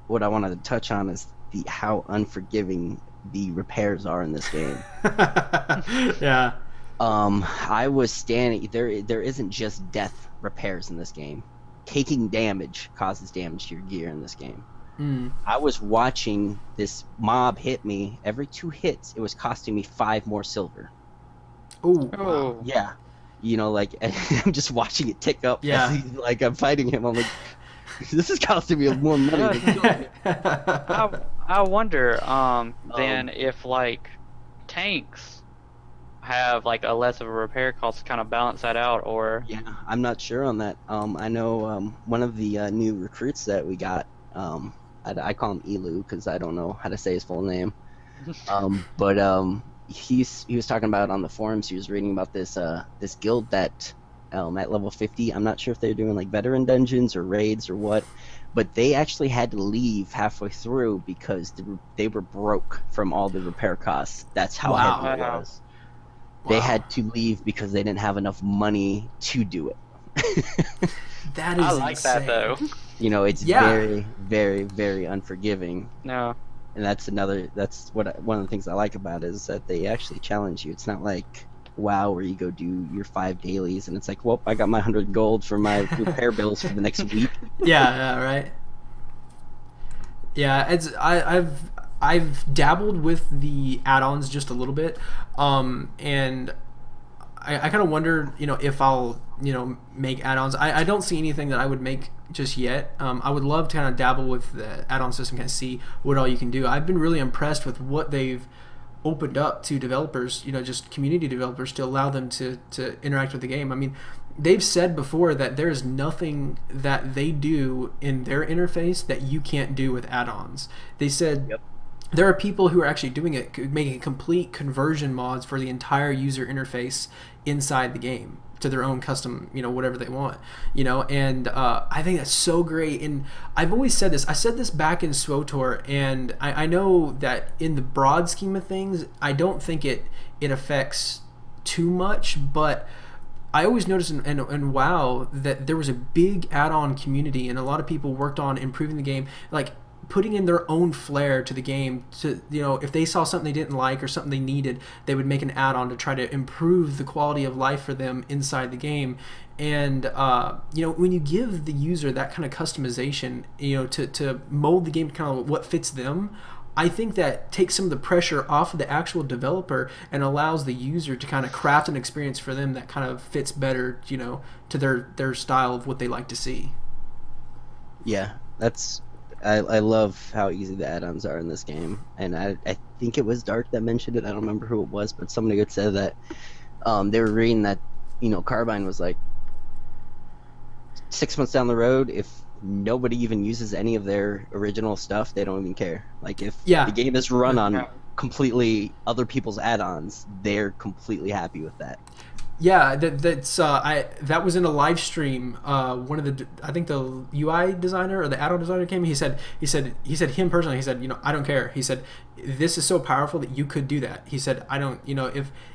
what I wanted to touch on is how unforgiving the repairs are in this game. Yeah. I was standing there isn't just death repairs in this game. Taking damage causes damage to your gear in this game. I was watching this mob hit me. Every 2 hits, it was costing me 5 more silver. Oh. Yeah. I'm just watching it tick up. Yeah. Like I'm fighting him. I'm like, this is costing me more money than I wonder then if like tanks have like a less of a repair cost to kind of balance that out, or I'm not sure on that. I know one of the new recruits that we got, I call him Elu because I don't know how to say his full name. But he was talking about on the forums. He was reading about this guild that at level 50. I'm not sure if they're doing like veteran dungeons or raids or what, but they actually had to leave halfway through because they were broke from all the repair costs. That's how heavy it was. They had to leave because they didn't have enough money to do it. That is I like insane. that though. It's very, very, very unforgiving. No. And that's one of the things I like about it is that they actually challenge you. It's not like WoW where you go do your 5 dailies and it's like, well, I got my 100 gold for my repair bills for the next week. Yeah, right. Yeah, I've dabbled with the add-ons just a little bit, and I kind of wonder, if I'll, make add-ons. I don't see anything that I would make just yet. I would love to kind of dabble with the add-on system, kind of see what all you can do. I've been really impressed with what they've opened up to developers, just community developers, to allow them to interact with the game. I mean, they've said before that there is nothing that they do in their interface that you can't do with add-ons. They said Yep. there are people who are actually doing it, making complete conversion mods for the entire user interface inside the game to their own custom, whatever they want, and I think that's so great. And I've always said this. I said this back in SWOTOR, and I know that in the broad scheme of things, I don't think it affects too much, but I always noticed in WoW that there was a big add-on community, and a lot of people worked on improving the game, like putting in their own flair to the game. To if they saw something they didn't like or something they needed, they would make an add-on to try to improve the quality of life for them inside the game. And when you give the user that kind of customization, to mold the game to kind of what fits them, I think that takes some of the pressure off of the actual developer and allows the user to kind of craft an experience for them that kind of fits better, to their style of what they like to see. Yeah, I love how easy the add-ons are in this game, and I think it was Dark that mentioned it. I don't remember who it was, but somebody had said that they were reading that Carbine was like 6 months down the road, if nobody even uses any of their original stuff, they don't even care. Like if the game is run on completely other people's add-ons, they're completely happy with that. Yeah, that was in a live stream. One of I think the UI designer or the add-on designer came. He said him personally. He said, I don't care. He said, this is so powerful that you could do that. He said, I don't,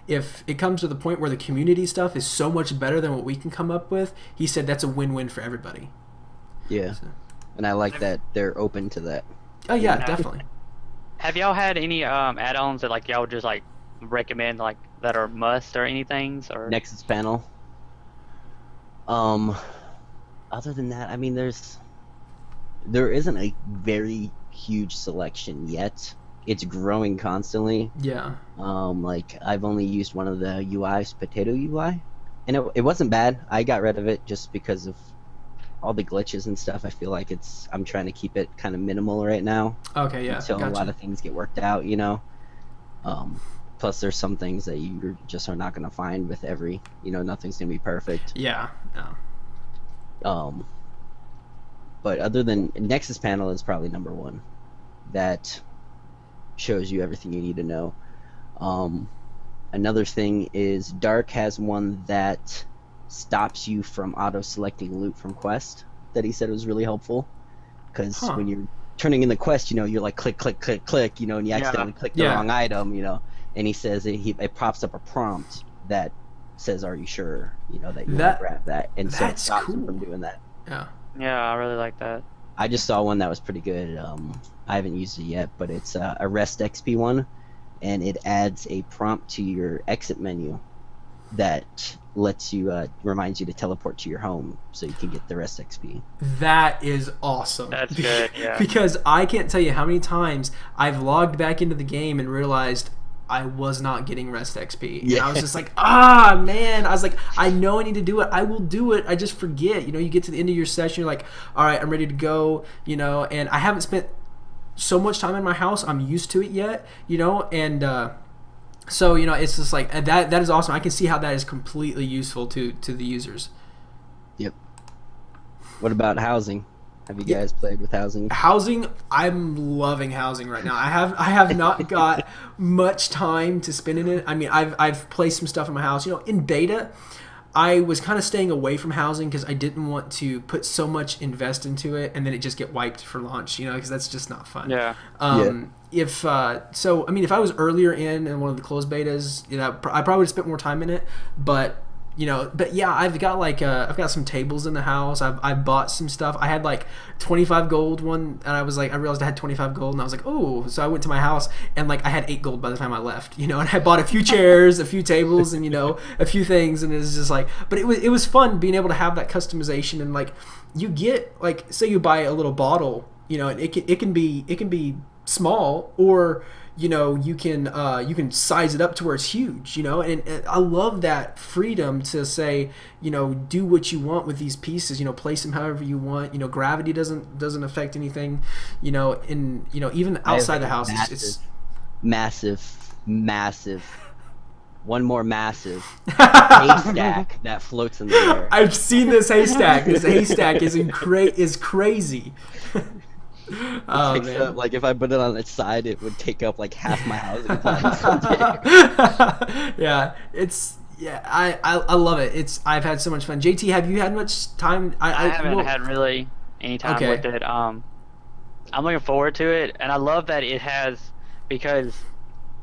if it comes to the point where the community stuff is so much better than what we can come up with, he said that's a win-win for everybody. Yeah, so. And I like that they're open to that. Oh yeah, definitely. Have y'all had any add-ons that y'all would just recommend that are must or anything? Or Nexus panel. Other than that, I mean, there isn't a very huge selection yet. It's growing constantly. Yeah. I've only used one of the UIs, Potato UI, and it wasn't bad. I got rid of it just because of all the glitches and stuff. I feel like I'm trying to keep it kind of minimal right now. Okay, yeah. Until a lot of things get worked out, Plus, there's some things that you just are not going to find with every, nothing's going to be perfect. Yeah. No. But other than Nexus panel is probably number one. That shows you everything you need to know. Another thing is Dark has one that stops you from auto-selecting loot from quest that he said was really helpful. Because when you're turning in the quest, you're like click, click, click, click, and you accidentally click the wrong item, And he says it pops up a prompt that says, "Are you sure?" That you want to grab that, and so it stops him from doing that. Yeah. Yeah, I really like that. I just saw one that was pretty good. I haven't used it yet, but it's a rest XP one, and it adds a prompt to your exit menu that lets you reminds you to teleport to your home so you can get the rest XP. That is awesome. That's good. Yeah. Because I can't tell you how many times I've logged back into the game and realized I was not getting rest XP. And I was just like, man. I was like, I know I need to do it. I will do it. I just forget. You get to the end of your session, you're like, all right, I'm ready to go, and I haven't spent so much time in my house. I'm used to it yet, and so, it's just like, that is awesome. I can see how that is completely useful to the users. Yep. What about housing? Have you guys played with housing? Housing, I'm loving housing right now. I have not got much time to spend in it. I mean, I've placed some stuff in my house. In beta, I was kind of staying away from housing because I didn't want to put so much invest into it and then it just get wiped for launch. Because that's just not fun. Yeah. If I was earlier in one of the closed betas, I probably would have spent more time in it, but But yeah, I've got some tables in the house. I've bought some stuff. I had like 25 gold one, and I realized I had 25 gold, and I was like, oh. So I went to my house, and like I had 8 gold by the time I left, and I bought a few chairs, a few tables, and a few things, and it was just like, but it was fun being able to have that customization, and like you get like, say you buy a little bottle, and it can be small, or you can size it up to where it's huge, and I love that freedom to say, do what you want with these pieces, place them however you want. Gravity doesn't affect anything, and even outside the house, it's massive. One more massive haystack that floats in the air. I've seen this haystack. This haystack is crazy. Oh, man. Up, like if I put it on its side, it would take up like half my house. I love it. I've had so much fun. JT, have you had much time? I haven't had really any time with it. I'm looking forward to it, and I love that it has, because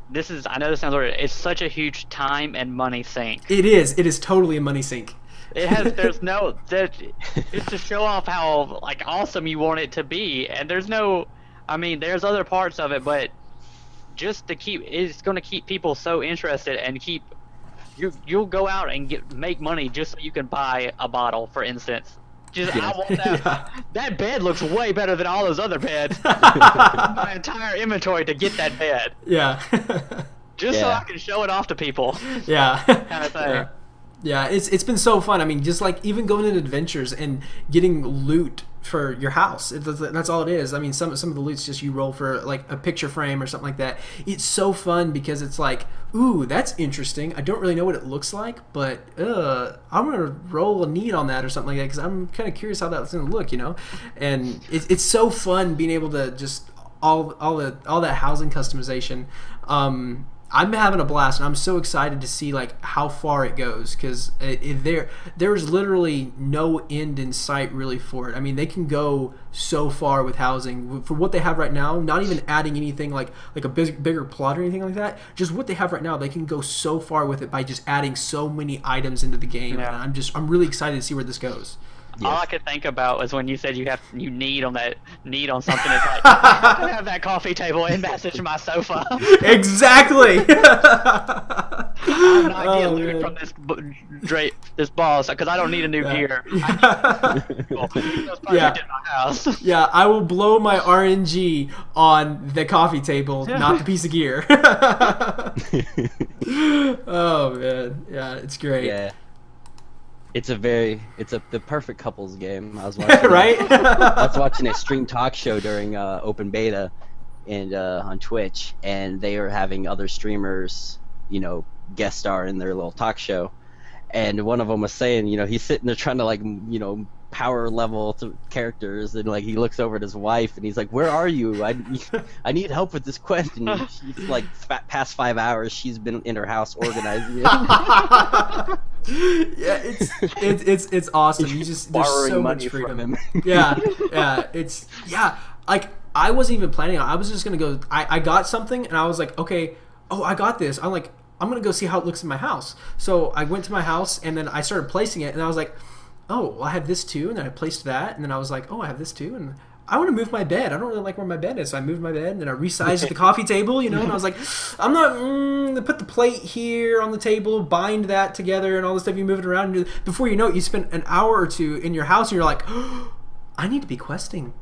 I know this sounds weird, it's such a huge time and money sink. It is totally a money sink. It's to show off how like awesome you want it to be, and there's other parts of it, but just it's going to keep people so interested, and you'll go out and make money just so you can buy a bottle, for instance. I want that. Yeah. That bed looks way better than all those other beds. My entire inventory to get that bed. Yeah. So I can show it off to people. Yeah. Kind of thing. Yeah, it's been so fun. I mean, just like even going on adventures and getting loot for your house. That's all it is. I mean, some of the loot's just you roll for like a picture frame or something like that. It's so fun because it's like, ooh, that's interesting. I don't really know what it looks like, but I'm gonna roll a need on that or something like that because I'm kind of curious how that's gonna look, And it's so fun being able to just all that housing customization. I'm having a blast, and I'm so excited to see like how far it goes, because there's literally no end in sight really for it. I mean, they can go so far with housing for what they have right now. Not even adding anything like a bigger plot or anything like that. Just what they have right now, they can go so far with it by just adding so many items into the game. Yeah. And I'm really excited to see where this goes. Yes. All I could think about was when you said you need on something. It's like, I can have that coffee table and message my sofa. Exactly. I'm not getting loot from this boss because I don't need a new gear. I need in my house. Yeah, I will blow my RNG on the coffee table, not the piece of gear. Oh man, yeah, it's great. Yeah. It's the perfect couples game. I was watching right? I was watching a stream talk show during open beta and on Twitch, and they were having other streamers, guest star in their little talk show, and one of them was saying, he's sitting there trying to power level to characters, and like he looks over at his wife and he's like, "Where are you? I need help with this quest." And she's like, past 5 hours she's been in her house organizing it. Yeah, it's awesome. You just there's so much freedom. Yeah, like I wasn't even planning on. I was just gonna go. I got something and I was like, okay, I got this. I'm gonna go see how it looks in my house. So I went to my house and then I started placing it, and I was like, oh, well, I have this too, and then I placed that, and then I was like, oh, I have this too, and I want to move my bed. I don't really like where my bed is, so I moved my bed, and then I resized the coffee table, and I was like, I'm not to put the plate here on the table, bind that together, and all this stuff. You move it around, and before you know it, you spend an hour or two in your house, and you're like, I need to be questing.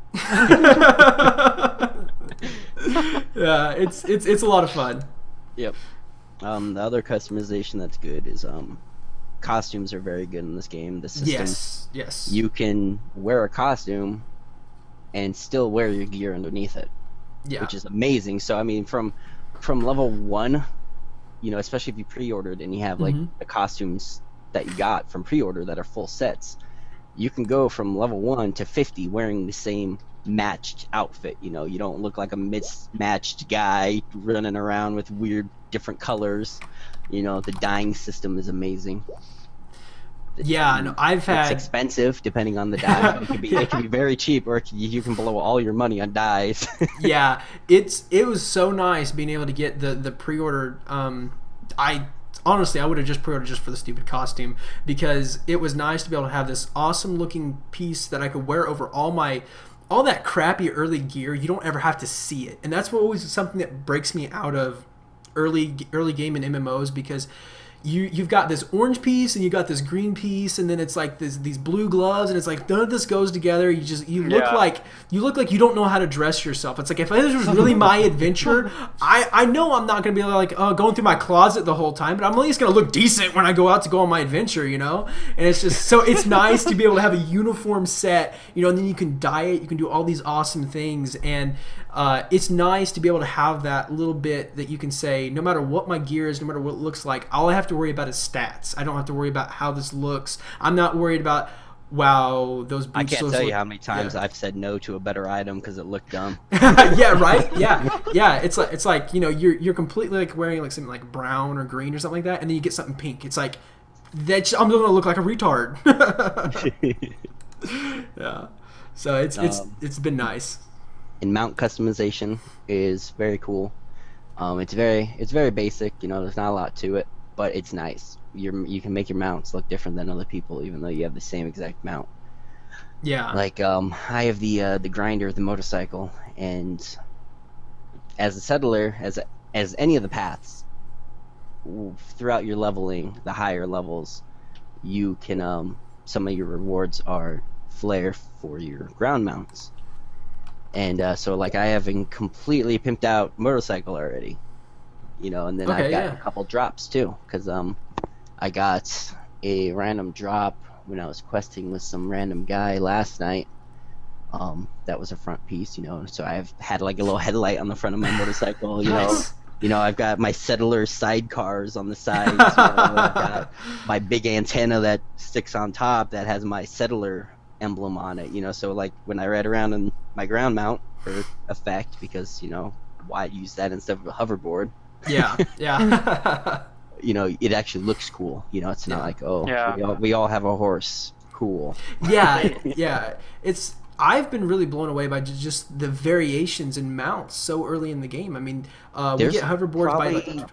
Yeah, it's a lot of fun. Yep. The other customization that's good is costumes are very good in this game. The system, yes. You can wear a costume and still wear your gear underneath it, which is amazing. So I mean, from level 1, especially if you pre-ordered and you have like the costumes that you got from pre-order that are full sets, you can go from level 1 to 50 wearing the same matched outfit. You don't look like a mismatched guy running around with weird different colors. The dyeing system is amazing. It's expensive depending on the dye. It can be very cheap, or you can blow all your money on dyes. Yeah, it was so nice being able to get the pre-order. I honestly, I would have just pre-ordered just for the stupid costume, because it was nice to be able to have this awesome looking piece that I could wear over all that crappy early gear. You don't ever have to see it, and that's what always something that breaks me out of early game and MMOs, because you've got this orange piece and you got this green piece, and then it's like these blue gloves, and it's like none of this goes together. You look like you don't know how to dress yourself. It's like, if this was really my adventure, I know I'm not gonna be like going through my closet the whole time, but I'm at least gonna look decent when I go out to go on my adventure, you know. And it's just so it's nice to be able to have a uniform set, you know, and then you can dye it, you can do all these awesome things, and it's nice to be able to have that little bit that you can say, no matter what my gear is, no matter what it looks like, all I have to worry about is stats. I don't have to worry about how this looks. I'm not worried about, wow, those boots. I can't tell you how many times I've said no to a better item because it looked dumb. Yeah, right. Yeah. It's like, you know, you're completely like wearing like something like brown or green or something like that, and then you get something pink. It's like I'm gonna look like a retard. Yeah. So it's been nice. And mount customization is very cool. It's very basic. You know, there's not a lot to it, but it's nice. You can make your mounts look different than other people, even though you have the same exact mount. Yeah. Like I have the grinder, the motorcycle, and as a settler, as any of the paths, throughout your leveling, the higher levels, you can some of your rewards are flare for your ground mounts. And so like I have a completely pimped out motorcycle already, you know, and then I've got a couple drops too, because I got a random drop when I was questing with some random guy last night. That was a front piece, you know, so I've had like a little headlight on the front of my motorcycle, you know. You know, I've got my settler sidecars on the sides. You know, I've got my big antenna that sticks on top that has my settler emblem on it. You know, so like when I ride around in my ground mount for effect, because you know why use that instead of a hoverboard? Yeah. You know, it actually looks cool. You know, it's not like Yeah. we all have a horse. Cool. Yeah. I've been really blown away by just the variations in mounts so early in the game. I mean, we get hoverboards by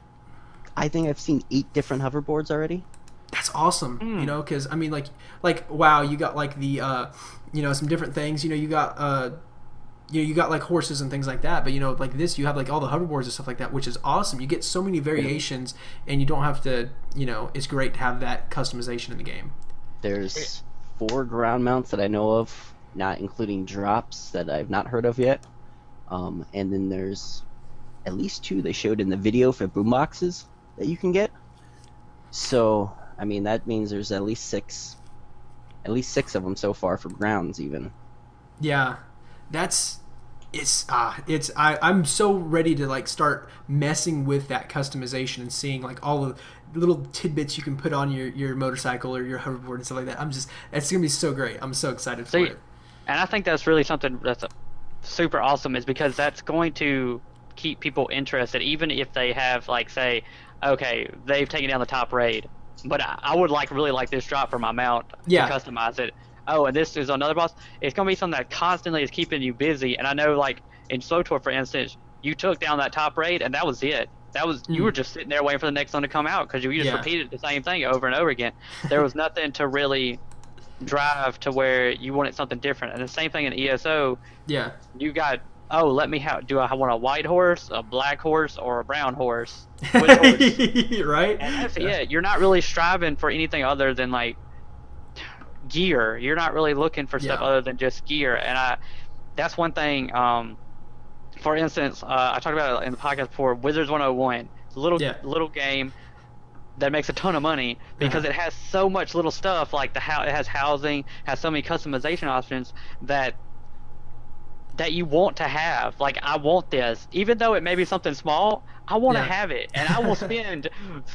I think I've seen 8 different hoverboards already. That's awesome. You know, because I mean, like wow, you got like the you know, some different things. You know, you got you got like horses and things like that. But you know, like this, you have like all the hoverboards and stuff like that, which is awesome. You get so many variations, and you don't have to. You know, it's great to have that customization in the game. There's 4 ground mounts that I know of, not including drops that I've not heard of yet. And then there's at least 2 they showed in the video for boomboxes that you can get. So, I mean, that means there's at least 6 of them so far for grounds even. Yeah, I'm so ready to like start messing with that customization and seeing like all the little tidbits you can put on your motorcycle or your hoverboard and stuff like that. It's gonna be so great. I'm so excited for it. And I think that's really something that's super awesome, is because that's going to keep people interested, even if they have like, say, okay, they've taken down the top raid, but I would really like this drop for my mount to customize it. Oh, and this is another boss. It's going to be something that constantly is keeping you busy. And I know, like in SWTOR, for instance, you took down that top raid, and that was it. That was you were just sitting there waiting for the next one to come out, because you just repeated the same thing over and over again. There was nothing to really drive to where you wanted something different. And the same thing in ESO. Yeah. You got, do I want a white horse, a black horse, or a brown horse? Which horse? Right? And that's it. You're not really striving for anything other than like gear. You're not really looking for stuff other than just gear. And that's one thing. For instance, I talked about it in the podcast before, Wizards 101. It's a little game that makes a ton of money because it has so much little stuff, like it has housing, has so many customization options that you want to have. Like, I want this, even though it may be something small. I want to have it, and I will spend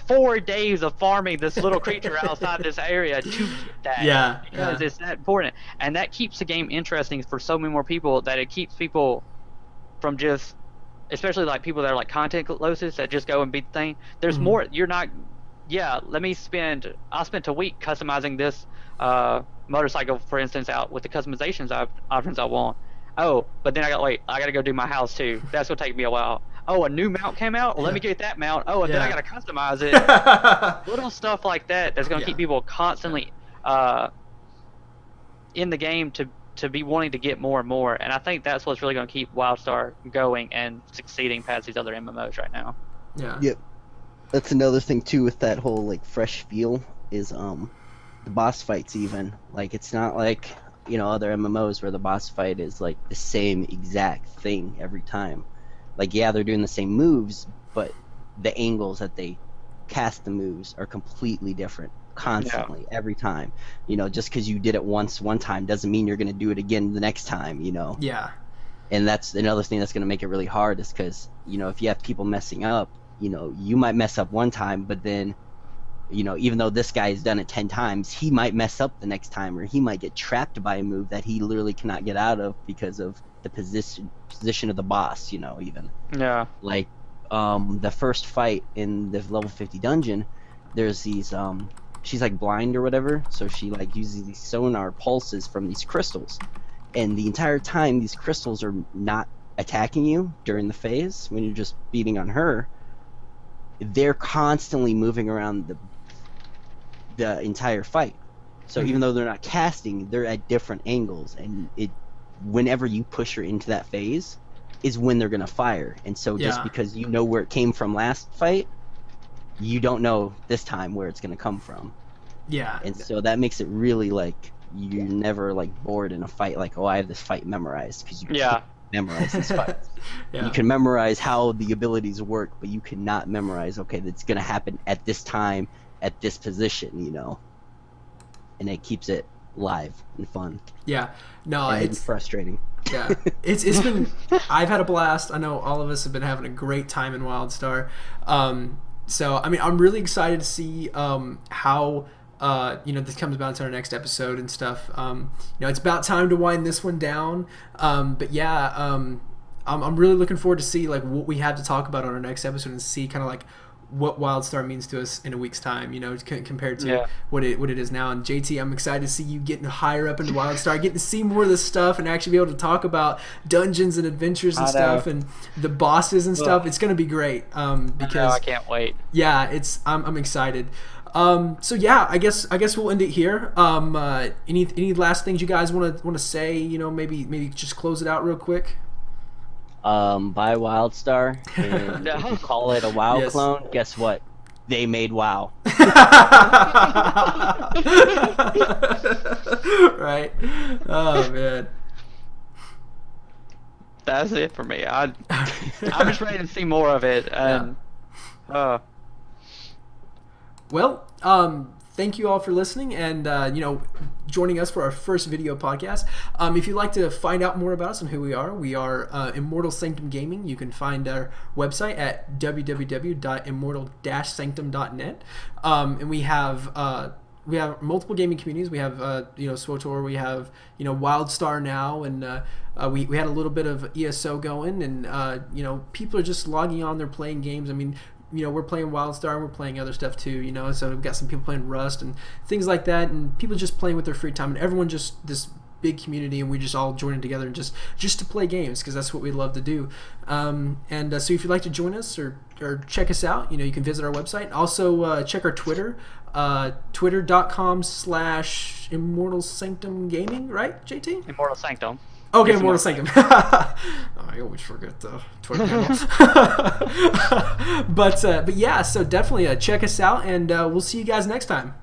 4 days of farming this little creature outside this area to get that. Because it's that important, and that keeps the game interesting for so many more people. That it keeps people from just, especially like people that are like content losers that just go and beat the thing. There's more. You're not. Yeah, I'll spend a week customizing this motorcycle, for instance, out with the customizations options I want. Oh, but then I got to go do my house too. That's gonna take me a while. oh, a new mount came out. Well, let me get that mount. Oh, and then I gotta customize it. Little stuff like that that's gonna keep people constantly in the game to be wanting to get more and more. And I think that's what's really gonna keep WildStar going and succeeding past these other MMOs right now. Yeah. Yep. That's another thing too with that whole like fresh feel is the boss fights even. Like it's not like, you know, other MMOs where the boss fight is like the same exact thing every time. Like yeah, they're doing the same moves, but the angles that they cast the moves are completely different constantly every time. You know, just because you did it once one time doesn't mean you're going to do it again the next time, you know. Yeah. And that's another thing that's going to make it really hard is because, you know, if you have people messing up, you know, you might mess up one time, but then, you know, even though this guy has done it 10 times, he might mess up the next time, or he might get trapped by a move that he literally cannot get out of because of the position of the boss, you know, even. Yeah. Like, the first fight in the level 50 dungeon, there's these, she's like blind or whatever, so she like uses these sonar pulses from these crystals. And the entire time, these crystals are not attacking you during the phase when you're just beating on her. They're constantly moving around the entire fight. So even though they're not casting, they're at different angles, and whenever you push her into that phase is when they're gonna fire. And so just because you know where it came from last fight, you don't know this time where it's gonna come from. Yeah. And so that makes it really like you're never like bored in a fight. Like, oh, I have this fight memorized, because you can't memorize this fight. You can memorize how the abilities work, but you cannot memorize, okay, that's gonna happen at this time at this position, you know. And it keeps it live and fun. Yeah. No, and it's frustrating. Yeah. It's been I've had a blast. I know all of us have been having a great time in WildStar. So I mean, I'm really excited to see how you know, this comes about to our next episode and stuff. You know, it's about time to wind this one down. But yeah, I'm really looking forward to see like what we have to talk about on our next episode, and see kind of like what WildStar means to us in a week's time, you know, compared to what it is now. And JT, I'm excited to see you getting higher up into WildStar, getting to see more of this stuff, and actually be able to talk about dungeons and adventures and stuff, and the bosses and stuff. It's going to be great. Because I can't wait. Yeah, I'm excited. So yeah, I guess we'll end it here. Any last things you guys want to say? You know, maybe just close it out real quick. Buy WildStar, and if you call it a WoW clone, guess what? They made WoW. Right. Oh man. That's it for me. I'm just ready to see more of it. And well, thank you all for listening and you know, joining us for our first video podcast. If you'd like to find out more about us and who we are Immortal Sanctum Gaming. You can find our website at www.immortal-sanctum.net. And we have multiple gaming communities. We have you know, SWTOR, we have, you know, WildStar now, and we had a little bit of ESO going, and you know, people are just logging on, they're playing games. I mean, you know, we're playing WildStar and we're playing other stuff too, you know, so we've got some people playing Rust and things like that, and people just playing with their free time, and everyone just this big community, and we just all joining together and just to play games, because that's what we love to do. So if you'd like to join us or check us out, you know, you can visit our website. Also check our Twitter, twitter.com/Immortal Sanctum Gaming, right, JT? Immortal Sanctum. Okay, Immortal Sanctum. I always forget the Twitter handle. But yeah, so definitely check us out, and we'll see you guys next time.